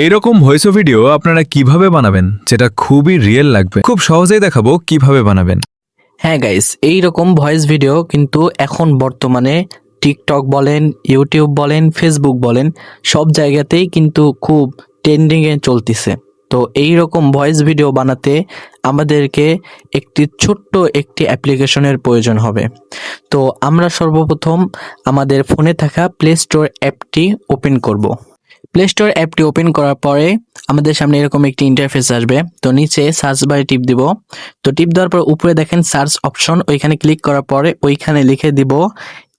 এইরকম voice video আপনারা কিভাবে বানাবেন যেটা খুবই রিয়েল লাগবে, খুব সহজেই দেখাবো কিভাবে বানাবেন। হ্যাঁ গাইস, এইরকম ভয়েস ভিডিও কিন্তু এখন বর্তমানে টিকটক বলেন, ইউটিউব বলেন, ফেসবুক বলেন, সব জায়গাতেই কিন্তু খুব ট্রেন্ডিংয়ে চলতেছে। তো এই রকম ভয়েস ভিডিও বানাতে আমাদেরকে ছোট্ট একটি অ্যাপ্লিকেশনের প্রয়োজন হবে। তো আমরা সর্বপ্রথম আমাদের ফোনে থাকা প্লে স্টোর অ্যাপটি ওপেন করব। প্লে স্টোর অ্যাপটি ওপেন করার পরে আমাদের সামনে এরকম একটি ইন্টারফেস আসবে। তো নিচে সার্চ বারে টিপ দিব। তো টিপ দেওয়ার পর উপরে দেখেন সার্চ অপশন, ওইখানে ক্লিক করার পরে ওইখানে লিখে দিব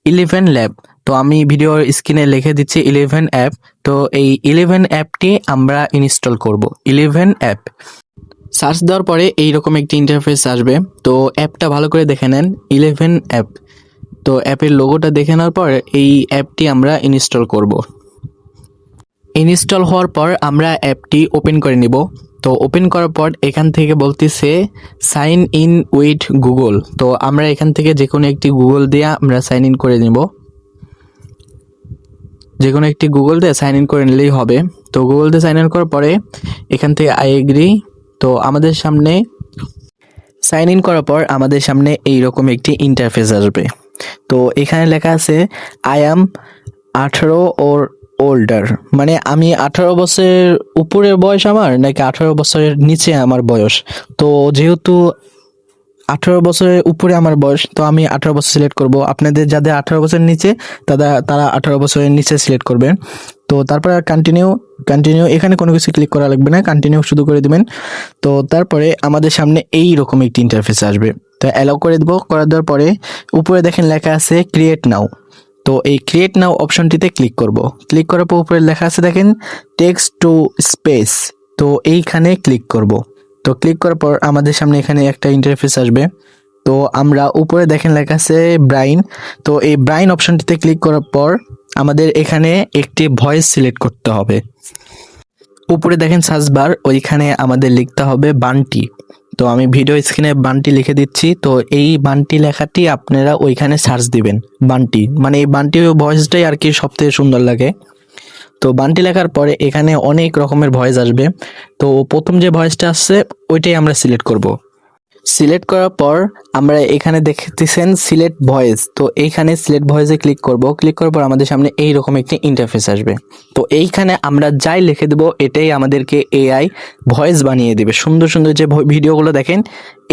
11 ল্যাব। তো আমি ভিডিওর স্ক্রিনে লিখে দিচ্ছি 11 অ্যাপ। তো এই 11 অ্যাপটি আমরা ইনস্টল করব। 11 অ্যাপ সার্চ দেওয়ার পরে এইরকম একটি ইন্টারফেস আসবে। তো অ্যাপটা ভালো করে দেখে নেন, 11 অ্যাপ। তো অ্যাপের লোগোটা দেখে নেওয়ার পর এই অ্যাপটি আমরা ইনস্টল করব। ইনস্টল হওয়ার পর আমরা অ্যাপটি ওপেন করে নিব। তো ওপেন করার পর এখান থেকে বলতেছে সাইন ইন উইথ গুগল। তো আমরা এখান থেকে যে কোনো একটি গুগল দিয়ে আমরা সাইন ইন করে নিব। যে কোনো একটি গুগল দিয়ে সাইন ইন করে নিলেই হবে। তো গুগল দিয়ে সাইন ইন করার পরে এখান থেকে আই এগ্রি। তো আমাদের সামনে সাইন ইন করার পর আমাদের সামনে এইরকম একটি ইন্টারফেস আসবে। তো এখানে লেখা আছে আই অ্যাম 18 ওর ওল্ডার, মানে আমি 18 বছরের উপরের বয়স আমার নাকি 18 বছরের নিচে আমার বয়স। তো যেহেতু 18 বছরের উপরে আমার বয়স, তো আমি 18 বছর সিলেক্ট করব। আপনাদের যাদের 18 বছরের নিচে তারা 18 বছরের নিচে সিলেক্ট করবেন। তো তারপরে কন্টিনিউ এখানে কোনো কিছু ক্লিক করা লাগবে না, কন্টিনিউ শুধু করে দিবেন। তো তারপরে আমাদের সামনে এই রকম একটি ইন্টারফেস আসবে। তো অ্যালাউ করে দেবো। করে দেওয়ার পরে উপরে দেখেন লেখা আছে ক্রিয়েট নাও। তো এই ক্রিয়েট নাও অপশনটিতে ক্লিক করব। ক্লিক করার পর উপরে লেখা আছে দেখেন টেক্সট টু স্পেস। তো এইখানে ক্লিক করব। তো ক্লিক করার পর আমাদের সামনে এখানে একটা ইন্টারফেস আসবে। তো আমরা উপরে দেখেন লেখা আছে ব্রাইন। তো এই ব্রাইন অপশনটিতে ক্লিক করার পর আমাদের এখানে একটি ভয়েস সিলেক্ট করতে হবে। উপরে দেখেন সার্চ বার, ওইখানে আমাদের লিখতে হবে বান্টি। তো আমি ভিডিও স্ক্রিনে বান্টি লিখে দিচ্ছি। তো এই বান্টি লেখাটি আপনারা ওইখানে সার্চ দিবেন বান্টি, মানে এই বান্টি ভয়েসটাই আর কি সবথেকে সুন্দর লাগে। তো বান্টি লেখার পরে এখানে অনেক রকমের ভয়েস আসবে। তো প্রথম যে ভয়েসটা আসছে ওইটাই আমরা সিলেক্ট করব। সিলেক্ট করার পর আমরা এখানে দেখতেছেন সিলেক্ট ভয়েস। তো এইখানে সিলেক্ট ভয়েসে ক্লিক করব। ক্লিক করার পর আমাদের সামনে এইরকম একটি ইন্টারফেস আসবে। তো এইখানে আমরা যাই লিখে দেবো এটাই আমাদেরকে এআই ভয়েস বানিয়ে দিবে। সুন্দর সুন্দর যে ভিডিওগুলো দেখেন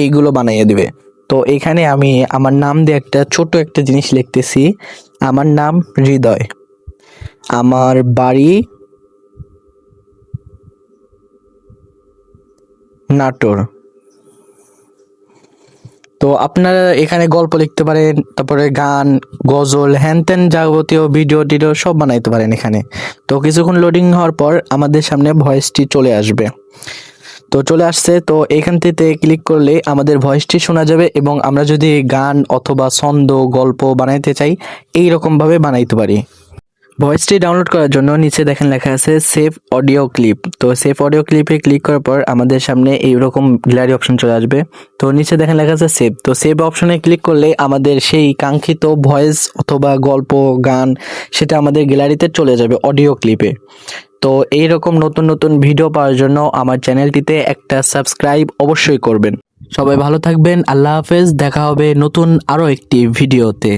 এইগুলো বানিয়ে দিবে। তো এইখানে আমি আমার নাম দিয়ে একটা ছোট একটা জিনিস লিখতেছি। আমার নাম হৃদয়, আমার বাড়ি নাটোর। তো আপনারা এখানে গল্প লিখতে পারেন, তারপরে গান, গজল, হ্যান ত্যান যাবতীয় ভিডিও টিডিও সব বানাইতে পারেন এখানে। তো কিছুক্ষণ লোডিং হওয়ার পর আমাদের সামনে ভয়েসটি চলে আসবে। তো চলে আসছে। তো এখান থেকে ক্লিক করলে আমাদের ভয়েসটি শোনা যাবে এবং আমরা যদি গান অথবা ছন্দ গল্প বানাইতে চাই এইরকমভাবে বানাইতে পারি। ভয়েসটি ডাউনলোড করার জন্য নিচে দেখেন লেখা আছে সেভ অডিও ক্লিপ। তো সেভ অডিও ক্লিপে ক্লিক করার পর আমাদের সামনে এইরকম গ্যালারি অপশন চলে আসবে। তো নিচে দেখেন লেখা আছে সেভ। তো সেভ অপশনে ক্লিক করলে আমাদের সেই কাঙ্ক্ষিত ভয়েস অথবা গল্প গান সেটা আমাদের গ্যালারিতে চলে যাবে অডিও ক্লিপে। তো এইরকম নতুন নতুন ভিডিও পাওয়ার জন্য আমার চ্যানেলটিতে একটা সাবস্ক্রাইব অবশ্যই করবেন। সবাই ভালো থাকবেন, আল্লাহ হাফেজ। দেখা হবে নতুন আরও একটি ভিডিওতে।